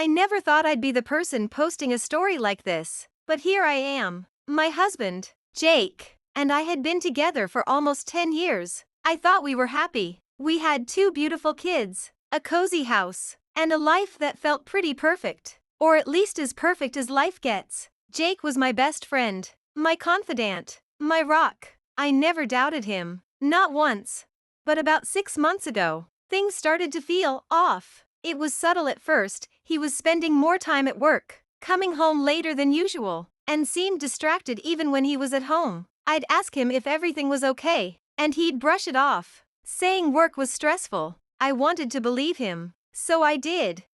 I never thought I'd be the person posting a story like this, but here I am. My husband, Jake, and I had been together for almost 10 years. I thought we were happy. We had 2 beautiful kids, a cozy house, and a life that felt pretty perfect. Or at least as perfect as life gets. Jake was my best friend, my confidant, my rock. I never doubted him, not once. But about 6 months ago, things started to feel off. It was subtle at first. He was spending more time at work, coming home later than usual, and seemed distracted even when he was at home. I'd ask him if everything was okay, and he'd brush it off, saying work was stressful. I wanted to believe him, so I did.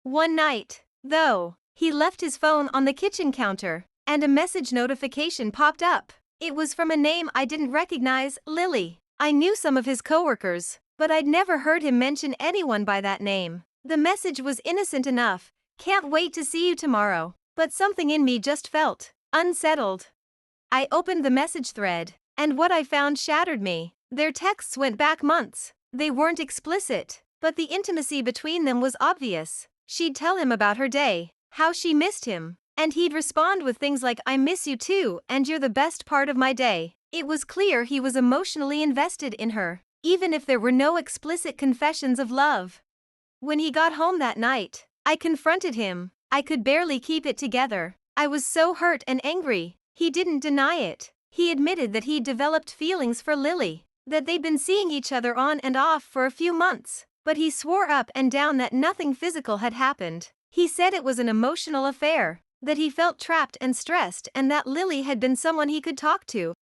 One night, though, he left his phone on the kitchen counter, and a message notification popped up. It was from a name I didn't recognize, Lily. I knew some of his coworkers, but I'd never heard him mention anyone by that name. The message was innocent enough, "Can't wait to see you tomorrow," but something in me just felt unsettled. I opened the message thread, and what I found shattered me. Their texts went back months. They weren't explicit, but the intimacy between them was obvious. She'd tell him about her day, how she missed him, and he'd respond with things like, "I miss you too, and you're the best part of my day." It was clear he was emotionally invested in her, even if there were no explicit confessions of love. When he got home that night, I confronted him. I could barely keep it together. I was so hurt and angry. He didn't deny it. He admitted that he'd developed feelings for Lily, that they'd been seeing each other on and off for a few months, but he swore up and down that nothing physical had happened. He said it was an emotional affair, that he felt trapped and stressed, and that Lily had been someone he could talk to.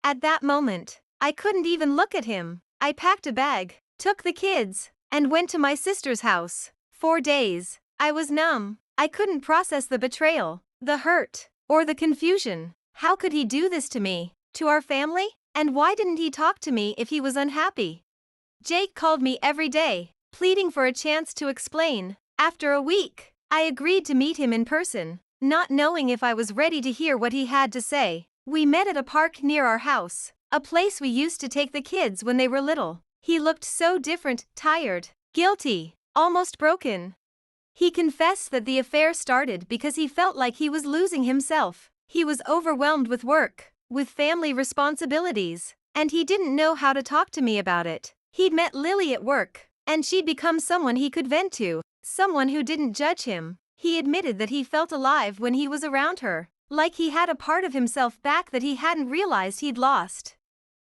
At that moment, I couldn't even look at him. I packed a bag, took the kids, and went to my sister's house. 4 days. I was numb. I couldn't process the betrayal, the hurt, or the confusion. How could he do this to me, to our family? And why didn't he talk to me if he was unhappy? Jake called me every day, pleading for a chance to explain. After a week, I agreed to meet him in person, not knowing if I was ready to hear what he had to say. We met at a park near our house, a place we used to take the kids when they were little. He looked so different, tired, guilty, almost broken. He confessed that the affair started because he felt like he was losing himself. He was overwhelmed with work, with family responsibilities, and he didn't know how to talk to me about it. He'd met Lily at work, and she'd become someone he could vent to, someone who didn't judge him. He admitted that he felt alive when he was around her, like he had a part of himself back that he hadn't realized he'd lost.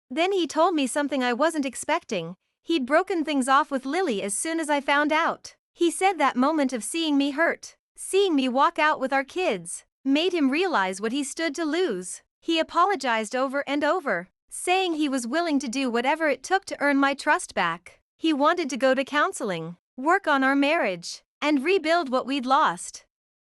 Then he told me something I wasn't expecting. He'd broken things off with Lily as soon as I found out. He said that moment of seeing me hurt, seeing me walk out with our kids, made him realize what he stood to lose. He apologized over and over, saying he was willing to do whatever it took to earn my trust back. He wanted to go to counseling, work on our marriage, and rebuild what we'd lost.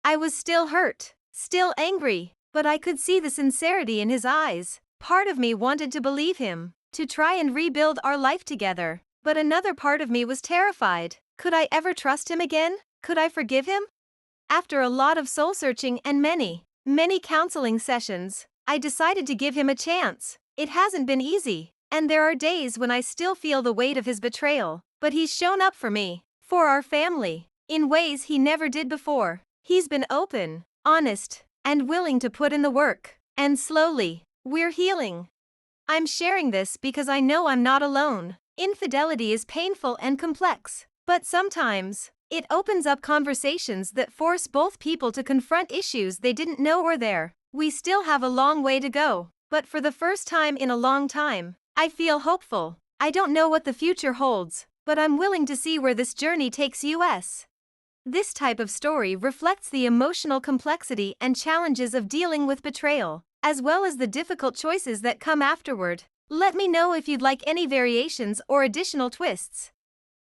I was still hurt, still angry, but I could see the sincerity in his eyes. Part of me wanted to believe him, to try and rebuild our life together, but another part of me was terrified. Could I ever trust him again? Could I forgive him? After a lot of soul-searching and many counseling sessions, I decided to give him a chance. It hasn't been easy, and there are days when I still feel the weight of his betrayal, but he's shown up for me, for our family, in ways he never did before. He's been open, honest, and willing to put in the work, and slowly, we're healing. I'm sharing this because I know I'm not alone. Infidelity is painful and complex, but sometimes, it opens up conversations that force both people to confront issues they didn't know were there. We still have a long way to go, but for the first time in a long time, I feel hopeful. I don't know what the future holds, but I'm willing to see where this journey takes us. This type of story reflects the emotional complexity and challenges of dealing with betrayal, as well as the difficult choices that come afterward. Let me know if you'd like any variations or additional twists.